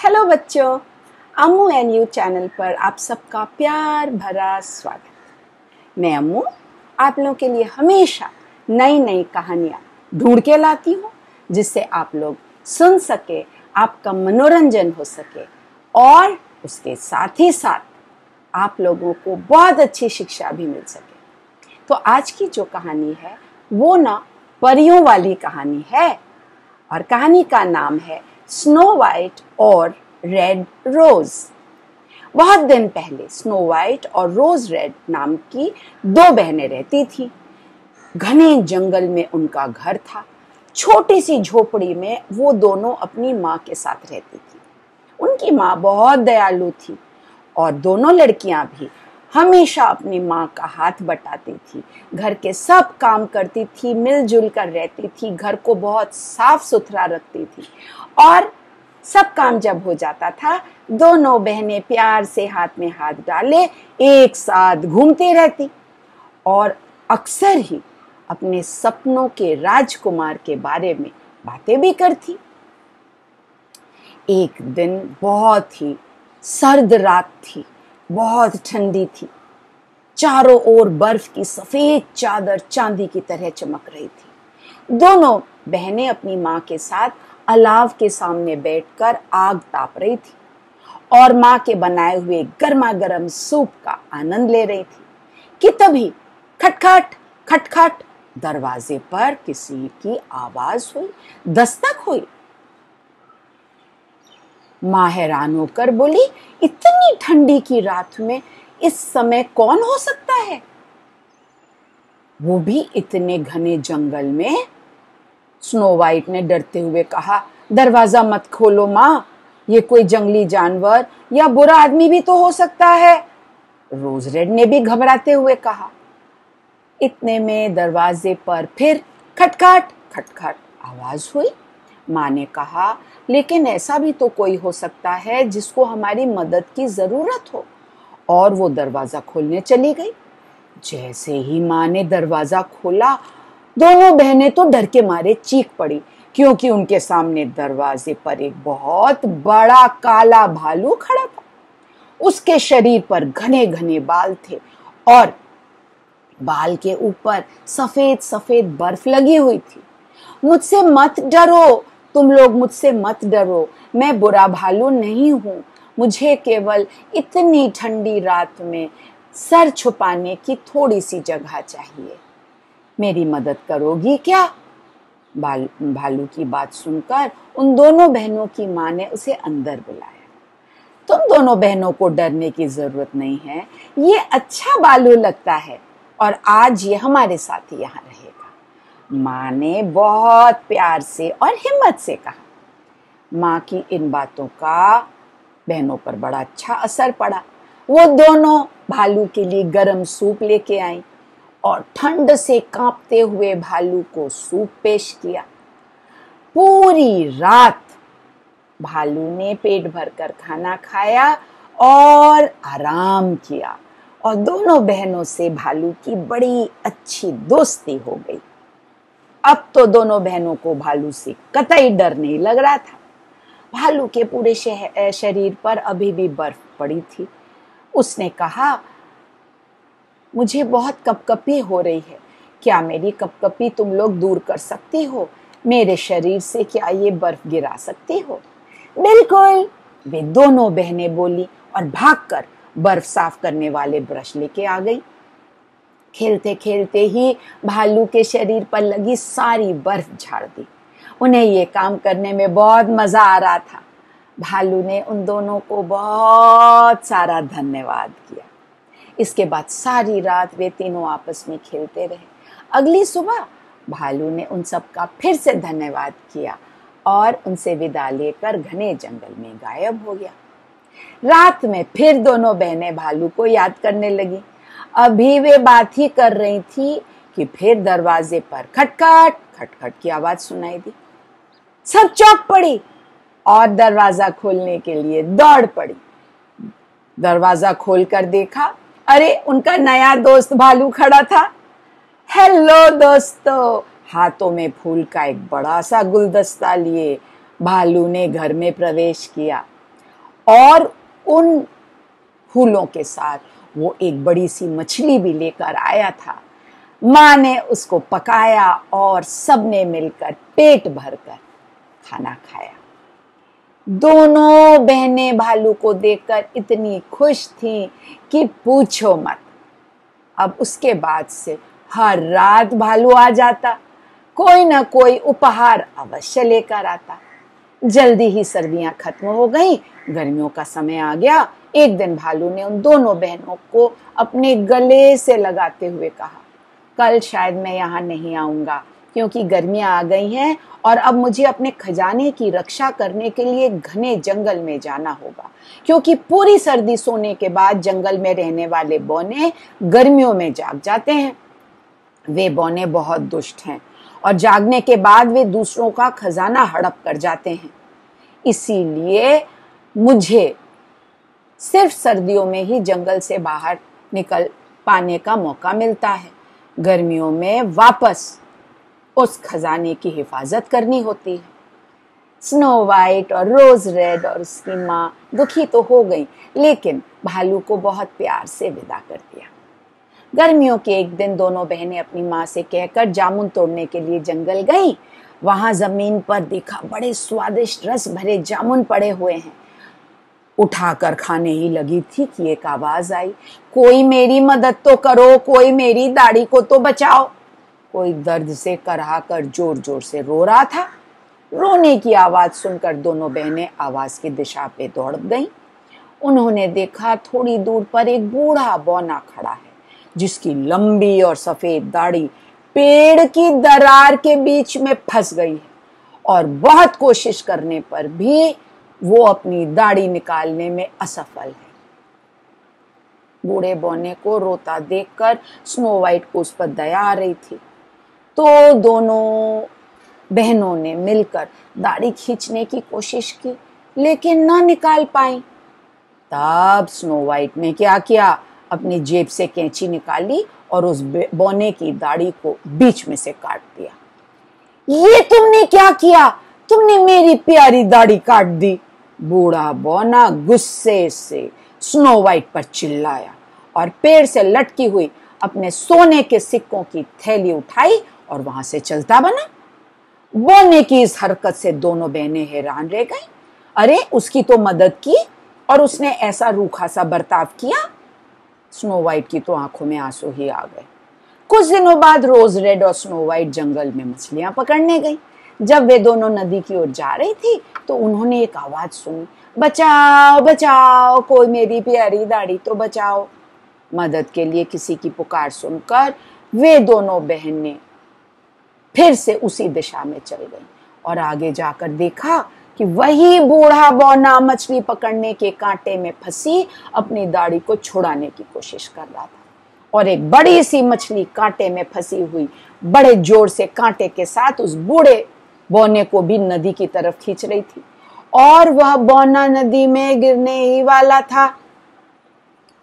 Hello बच्चों, अम्मू and you channel पर आप सबका प्यार भरा स्वागत। मैं अम्मू आप लोगों के लिए हमेशा नई नई कहानियाँ ढूंढ के लाती हूँ, जिससे आप लोग सुन सके, आपका मनोरंजन हो सके और उसके साथ ही साथ आप लोगों को बहुत अच्छी शिक्षा भी मिल सके। तो आज की जो कहानी है वो ना परियों वाली कहानी है और कहानी का नाम है स्नो वाइट और रेड रोज। बहुत दिन पहले स्नो वाइट और रोज रेड नाम की दो बहनें रहती थी। घने जंगल में उनका घर था। छोटी सी झोपड़ी में वो दोनों अपनी माँ के साथ रहती थी। उनकी माँ बहुत दयालु थी और दोनों लड़कियां भी हमेशा अपनी माँ का हाथ बटाती थी, घर के सब काम करती थी, मिलजुल कर रहती थी, घर को बहुत साफ सुथरा रखती थी और सब काम जब हो जाता था दोनों बहनें प्यार से हाथ में हाथ डाले एक साथ घूमती रहती और अक्सर ही अपने सपनों के राजकुमार के बारे में बातें भी करती। एक दिन बहुत ही सर्द रात थी, बहुत ठंडी थी। चारों ओर बर्फ की सफेद चादर चांदी की तरह चमक रही थी। दोनों बहनें अपनी माँ के साथ अलाव के सामने बैठकर आग ताप रही थी और माँ के बनाए हुए गर्मा गर्म सूप का आनंद ले रही थी कि तभी खटखट खटखट दरवाजे पर किसी की आवाज हुई, दस्तक हुई। माँ हैरान होकर बोली, इतनी ठंडी की रात में इस समय कौन हो सकता है, वो भी इतने घने जंगल में। स्नो वाइट ने डरते हुए कहा, दरवाजा मत खोलो माँ, ये कोई जंगली जानवर या बुरा आदमी भी तो हो सकता है। रोज रेड ने भी घबराते हुए कहा। इतने में दरवाजे पर फिर खटखट खटखट आवाज हुई। माँ ने कहा, लेकिन ऐसा भी तो कोई हो सकता है जिसको हमारी मदद की जरूरत हो, और वो दरवाजा खोलने चली गई। जैसे ही माँ ने दरवाजा खोला दोनों बहनें तो डर के मारे चीख पड़ी, क्योंकि उनके सामने दरवाजे पर एक बहुत बड़ा काला भालू खड़ा था। उसके शरीर पर घने घने बाल थे और बाल के ऊपर सफेद सफेद बर्फ लगी हुई थी। मुझसे मत डरो, तुम लोग मुझसे मत डरो, मैं बुरा भालू नहीं हूं, मुझे केवल इतनी ठंडी रात में सर छुपाने की थोड़ी सी जगह चाहिए, मेरी मदद करोगी क्या? भालू की बात सुनकर उन दोनों बहनों की माँ ने उसे अंदर बुलाया। तुम दोनों बहनों को डरने की जरूरत नहीं है, ये अच्छा भालू लगता है और आज ये हमारे साथ यहाँ रहेगा। माँ ने बहुत प्यार से और हिम्मत से कहा। माँ की इन बातों का बहनों पर बड़ा अच्छा असर पड़ा। वो दोनों भालू के लिए गरम सूप लेके आई और ठंड से कांपते हुए भालू को सूप पेश किया। पूरी रात भालू ने पेट भरकर खाना खाया और आराम किया और दोनों बहनों से भालू की बड़ी अच्छी दोस्ती हो गई। अब तो दोनों बहनों को भालू से कतई डर नहीं लग रहा था। भालू के पूरे शरीर पर अभी भी बर्फ पड़ी थी। उसने कहा, मुझे बहुत कपकपी हो रही है, क्या मेरी कपकपी तुम लोग दूर कर सकती हो? मेरे शरीर से क्या ये बर्फ गिरा सकती हो? बिल्कुल, वे दोनों बहनें बोली और भागकर बर्फ साफ करने वाले ब्रश लेके आ गई। खेलते खेलते ही भालू के शरीर पर लगी सारी बर्फ झाड़ दी। उन्हें ये काम करने में बहुत मजा आ रहा था। भालू ने उन दोनों को बहुत सारा धन्यवाद किया। इसके बाद सारी रात वे तीनों आपस में खेलते रहे। अगली सुबह भालू ने उन सब का फिर से धन्यवाद किया और उनसे विदा लेकर घने जंगल में गायब हो गया। रात में फिर दोनों बहनें भालू को याद करने लगी। अभी वे बात ही कर रही थी कि फिर दरवाजे पर खटखट खटखट की आवाज सुनाई दी। सब चौंक पड़ी और दरवाजा खोलने के लिए दौड़ पड़ी। दरवाजा खोलकर देखा, अरे उनका नया दोस्त भालू खड़ा था। हेलो दोस्तों, हाथों में फूल का एक बड़ा सा गुलदस्ता लिए भालू ने घर में प्रवेश किया। और उन फूलों के साथ वो एक बड़ी सी मछली भी लेकर आया था। माँ ने उसको पकाया और सबने मिलकर पेट भरकर खाना खाया। दोनों बहनें भालू को देखकर इतनी खुश थीं कि पूछो मत। अब उसके बाद से हर रात भालू आ जाता, कोई ना कोई उपहार अवश्य लेकर आता। जल्दी ही सर्दियां खत्म हो गईं, गर्मियों का समय आ गया। एक दिन भालू ने उन दोनों बहनों को अपने गले से लगाते हुए कहा, कल शायद मैं यहाँ नहीं आऊंगा क्योंकि गर्मियां आ गई हैं और अब मुझे अपने खजाने की रक्षा करने के लिए घने जंगल में जाना होगा, क्योंकि पूरी सर्दी सोने के बाद जंगल में रहने वाले बौने गर्मियों में जाग जाते हैं। वे बौने बहुत दुष्ट हैं और जागने के बाद वे दूसरों का खजाना हड़प कर जाते हैं। इसीलिए मुझे सिर्फ सर्दियों में ही जंगल से बाहर निकल पाने का मौका मिलता है। गर्मियों में वापस उस खजाने की हिफाजत करनी होती है। स्नो वाइट और रोज रेड और उसकी माँ दुखी तो हो गई, लेकिन भालू को बहुत प्यार से विदा कर दिया। गर्मियों के एक दिन दोनों बहनें अपनी माँ से कहकर जामुन तोड़ने के लिए जंगल गईं। वहां जमीन पर देखा बड़े स्वादिष्ट रस भरे जामुन पड़े हुए हैं। उठाकर खाने ही लगी थी कि एक आवाज आई, कोई मेरी मदद तो करो, कोई मेरी दाढ़ी को तो बचाओ। कोई दर्द से कराहकर जोर जोर से रो रहा था। रोने की आवाज सुनकर दोनों बहनें आवाज की दिशा पे दौड़ गईं। उन्होंने देखा थोड़ी दूर पर एक बूढ़ा बौना खड़ा है, जिसकी लंबी और सफेद दाढ़ी पेड़ की दरार के बीच में फंस गई है और बहुत कोशिश करने पर भी वो अपनी दाढ़ी निकालने में असफल है। बूढ़े बौने को रोता देखकर स्नो वाइट को उस पर दया आ रही थी, तो दोनों बहनों ने मिलकर दाढ़ी खींचने की कोशिश की, लेकिन ना निकाल पाई। तब स्नो वाइट ने क्या किया, अपनी जेब से कैंची निकाली और उस बौने की दाढ़ी को बीच में से काट दिया। ये तुमने क्या किया? तुमने मेरी प्यारी दाढ़ी काट दी। बूढ़ा बौना गुस्से से स्नो वाइट पर चिल्लाया और पेड़ से लटकी हुई अपने सोने के सिक्कों की थैली उठाई और वहां से चलता बना। बौने की इस हरकत से दोनों बहनें हैरान रह गईं। अरे, उसकी तो मदद की और उसने ऐसा रूखा सा बर्ताव किया। स्नो वाइट की तो आंखों में आंसू ही आ गए। कुछ दिनों बाद रोज रेड और स्नो वाइट जंगल में मछलियां पकड़ने गई। जब वे दोनों नदी की ओर जा रही थी तो उन्होंने एक आवाज सुनी, बचाओ बचाओ, कोई मेरी प्यारी दाढ़ी तो बचाओ। मदद के लिए किसी की पुकार सुनकर वे दोनों बहनें फिर से उसी दिशा में चल गईं और आगे जाकर देखा कि वही बूढ़ा बौना मछली पकड़ने के कांटे में फंसी अपनी दाढ़ी को छुड़ाने की कोशिश कर रहा था और एक बड़ी सी मछली कांटे में फंसी हुई बड़े जोर से कांटे के साथ उस बूढ़े बौने को भी नदी की तरफ खींच रही थी और वह बौना नदी में गिरने ही वाला था।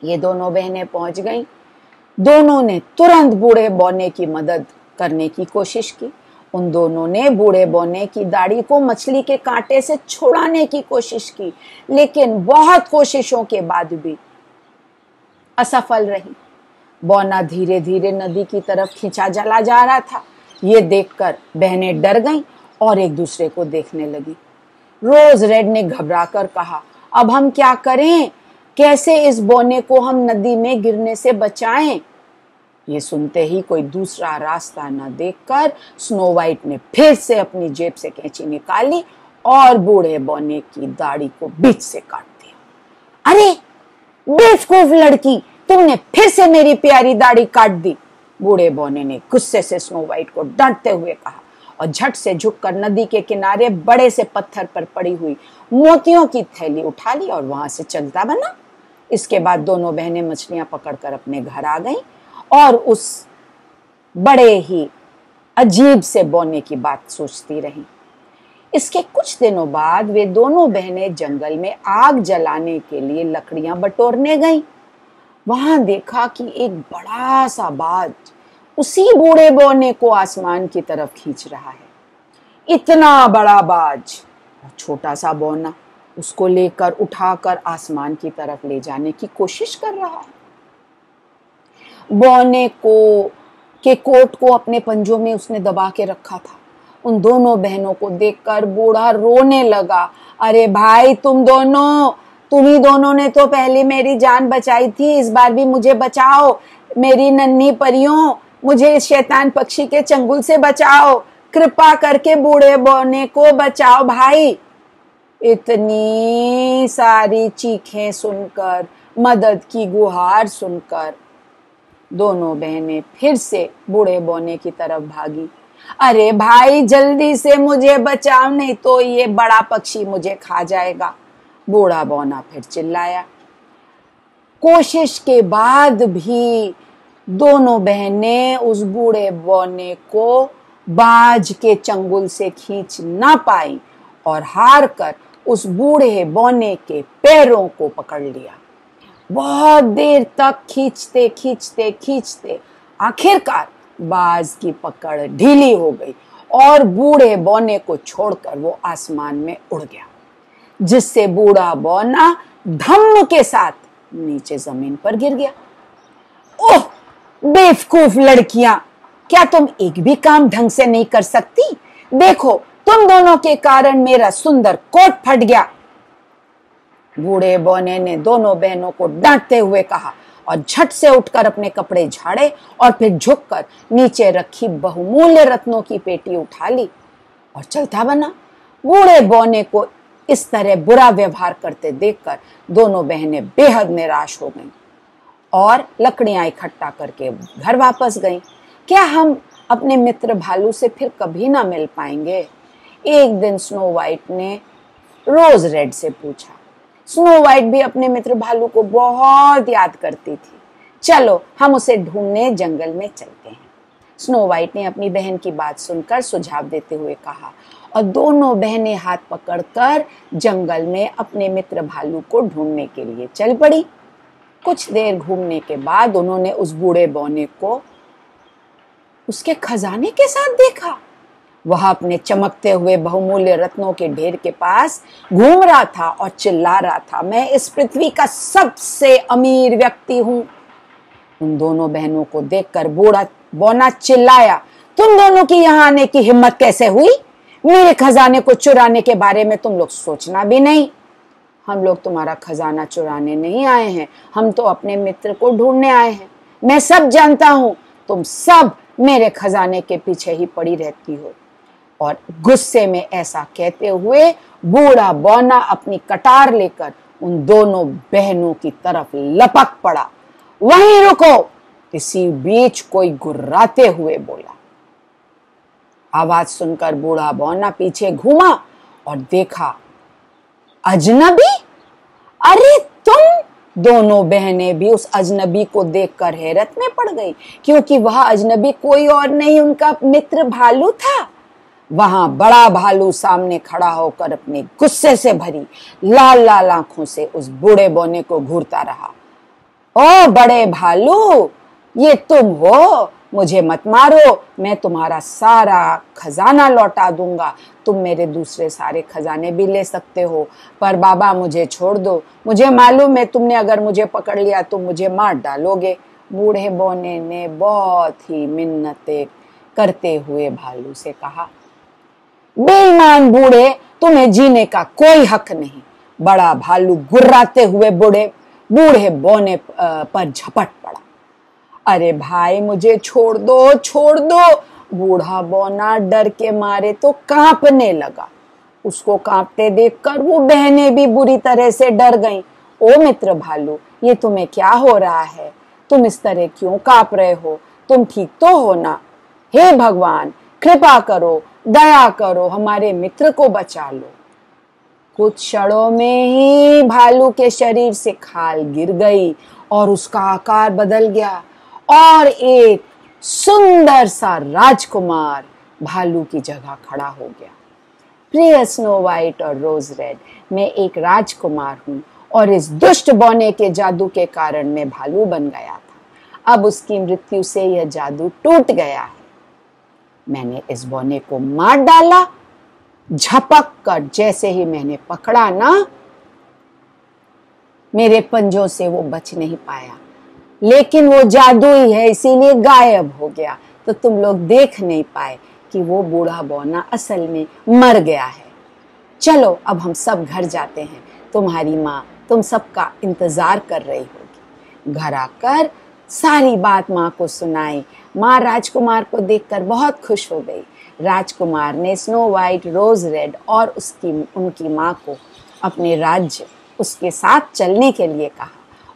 ये दोनों बहनें पहुंच गईं। दोनों ने तुरंत बूढ़े बौने की मदद करने की कोशिश की। उन दोनों ने बूढ़े बौने की दाढ़ी को मछली के कांटे से छुड़ाने की कोशिश की, लेकिन बहुत कोशिशों के बाद भी असफल रही। बौना धीरे धीरे नदी की तरफ खींचा चला जा रहा था। ये देखकर बहनें डर गईं और एक दूसरे को देखने लगी। रोज रेड ने घबराकर कहा, अब हम क्या करें? कैसे इस बौने को हम नदी में गिरने से बचाएं? ये सुनते ही कोई दूसरा रास्ता न देखकर स्नो वाइट ने फिर से अपनी जेब से कैंची निकाली और बूढ़े बौने की दाढ़ी को बीच से काट दिया। अरे बेवकूफ लड़की, तुमने फिर से मेरी प्यारी दाढ़ी काट दी। बूढ़े बौने ने गुस्से से स्नो वाइट को डांटते हुए कहा और झट से झुककर नदी के किनारे बड़े से पत्थर पर पड़ी हुई मोतियों की थैली उठा ली और वहां से चलता बना। इसके बाद दोनों बहनें मछलियां पकड़कर अपने घर आ गईं और उस बड़े ही अजीब से बौने की बात सोचती रहीं। इसके कुछ दिनों बाद वे दोनों बहनें जंगल में आग जलाने के लिए लकड़ियां बटोरने गईं। वहां देखा कि एक बड़ा सा बाज उसी बूढ़े बौने को आसमान की तरफ खींच रहा है। इतना बड़ा बाज और छोटा सा बौना उसको लेकर उठाकर आसमान की तरफ ले जाने की कोशिश कर रहा है। बौने को के कोट को अपने पंजों में उसने दबा के रखा था। उन दोनों बहनों को देखकर बूढ़ा रोने लगा। अरे भाई, तुम ही दोनों ने तो पहले मेरी जान बचाई थी, इस बार भी मुझे बचाओ। मेरी नन्ही परियों, मुझे इस शैतान पक्षी के चंगुल से बचाओ। कृपा करके बूढ़े बौने को बचाओ भाई। इतनी सारी चीखें सुनकर, मदद की गुहार सुनकर दोनों बहनें फिर से बूढ़े बौने की तरफ भागी। अरे भाई, जल्दी से मुझे बचाओ, नहीं तो ये बड़ा पक्षी मुझे खा जाएगा। बूढ़ा बौना फिर चिल्लाया। कोशिश के बाद भी दोनों बहनें उस बूढ़े बौने को बाज के चंगुल से खींच ना पाई और हार कर उस बूढ़े बौने के पैरों को पकड़ लिया। बहुत देर तक खींचते खींचते खींचते आखिरकार बाज की पकड़ ढीली हो गई और बूढ़े बौने को छोड़कर वो आसमान में उड़ गया, जिससे बूढ़ा बौना धम्म के साथ नीचे जमीन पर गिर गया। ओह बेवकूफ लड़कियां, क्या तुम एक भी काम ढंग से नहीं कर सकती? देखो, तुम दोनों के कारण मेरा सुंदर कोट फट गया। बूढ़े बौने ने दोनों बहनों को डांटते हुए कहा और झट से उठकर अपने कपड़े झाड़े और फिर झुककर नीचे रखी बहुमूल्य रत्नों की पेटी उठा ली और चलता बना। बूढ़े बौने को इस तरह बुरा व्यवहार करते देखकर दोनों बहनें बेहद निराश हो गईं और लकड़ियां इकट्ठा करके घर वापस गईं। क्या हम अपने मित्र भालू से फिर कभी ना मिल पाएंगे? एक दिन स्नो वाइट ने रोज रेड से पूछा। स्नो वाइट भी अपने मित्र भालू को बहुत याद करती थी। चलो, हम उसे ढूंढने जंगल में चलते हैं। स्नो वाइट ने अपनी बहन की बात सुनकर सुझाव देते हुए कहा और दोनों बहनें हाथ पकड़कर जंगल में अपने मित्र भालू को ढूंढने के लिए चल पड़ी। कुछ देर घूमने के बाद उन्होंने उस बूढ़े बौने को उसके खजाने के साथ देखा। वह अपने चमकते हुए बहुमूल्य रत्नों के ढेर के पास घूम रहा था और चिल्ला रहा था, मैं इस पृथ्वी का सबसे अमीर व्यक्ति हूं। उन दोनों बहनों को देखकर बूढ़ा बौना चिल्लाया, तुम दोनों की यहां आने की हिम्मत कैसे हुई? मेरे खजाने को चुराने के बारे में तुम लोग सोचना भी नहीं। हम लोग तुम्हारा खजाना चुराने नहीं आए हैं, हम तो अपने मित्र को ढूंढने आए हैं। मैं सब जानता हूं, तुम सब मेरे खजाने के पीछे ही पड़ी रहती हो। और गुस्से में ऐसा कहते हुए बूढ़ा बौना अपनी कटार लेकर उन दोनों बहनों की तरफ लपक पड़ा। वहीं रुको! इसी बीच कोई गुर्राते हुए बोला। आवाज सुनकर बूढ़ा बौना पीछे घूमा और देखा, अजनबी! अरे तुम! दोनों बहनें भी उस अजनबी को देखकर हैरत में पड़ गई, क्योंकि वह अजनबी कोई और नहीं, उनका मित्र भालू था। वहां बड़ा भालू सामने खड़ा होकर अपने गुस्से से भरी लाल लाल आंखों से उस बूढ़े बौने को घूरता रहा। ओ बड़े भालू, ये तुम हो? मुझे मत मारो, मैं तुम्हारा सारा खजाना लौटा दूंगा। तुम मेरे दूसरे सारे खजाने भी ले सकते हो, पर बाबा मुझे छोड़ दो। मुझे मालूम है तुमने अगर मुझे पकड़ लिया तो मुझे मार डालोगे। बूढ़े बौने ने बहुत ही मिन्नतें करते हुए भालू से कहा, बेईमान बूढ़े, तुम्हें जीने का कोई हक नहीं। बड़ा भालू गुर्राते हुए बूढ़े बौने पर झपट पड़ा। अरे भाई, मुझे छोड़ दो, छोड़ दो। बूढ़ा बौना डर के मारे तो कांपने लगा। उसको कांपते देखकर वो बहनें भी बुरी तरह से डर गईं। ओ मित्र भालू, ये तुम्हें क्या हो रहा है? तुम इस तरह क्यों कांप रहे हो? तुम ठीक तो हो ना? हे भगवान, कृपा करो, दया करो, हमारे मित्र को बचा लो। कुछ क्षणों में ही भालू के शरीर से खाल गिर गई और उसका आकार बदल गया और एक सुंदर सा राजकुमार भालू की जगह खड़ा हो गया। प्रिय स्नो वाइट और रोज रेड, मैं एक राजकुमार हूँ और इस दुष्ट बौने के जादू के कारण मैं भालू बन गया था। अब उसकी मृत्यु से यह जादू टूट गया है। मैंने इस बौने को मार डाला। झपक कर जैसे ही मैंने पकड़ा ना, मेरे पंजों से वो बच नहीं पाया, लेकिन वो जादुई है इसीलिए गायब हो गया, तो तुम लोग देख नहीं पाए कि वो बूढ़ा बौना असल में मर गया है। चलो अब हम सब घर जाते हैं, तुम्हारी माँ तुम सबका इंतजार कर रही होगी। घर आकर सारी बात माँ को सुनाई। माँ राजकुमार को देखकर बहुत खुश हो गई। राजकुमार ने स्नो वाइट, रोज रेड और उनकी माँ को अपने राज्य उसके साथ चलने के लिए कहा,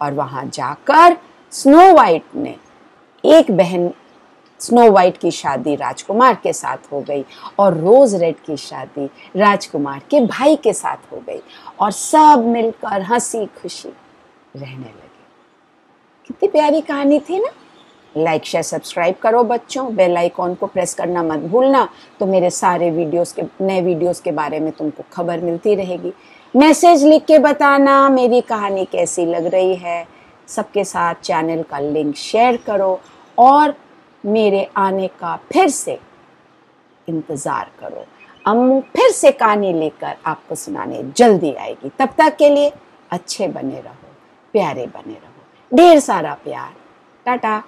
और वहां जाकर स्नो वाइट ने एक बहन स्नो वाइट की शादी राजकुमार के साथ हो गई और रोज रेड की शादी राजकुमार के भाई के साथ हो गई, और सब मिलकर हंसी खुशी रहने लगे। कितनी प्यारी कहानी थी ना। लाइक शेयर सब्सक्राइब करो बच्चों, बेल आइकॉन को प्रेस करना मत भूलना, तो मेरे सारे नए वीडियोस के बारे में तुमको खबर मिलती रहेगी। मैसेज लिख के बताना मेरी कहानी कैसी लग रही है। सबके साथ चैनल का लिंक शेयर करो और मेरे आने का फिर से इंतजार करो। अम्मू फिर से कहानी लेकर आपको सुनाने जल्दी आएगी। तब तक के लिए अच्छे बने रहो, प्यारे बने रहो, ढेर सारा प्यार। टाटा।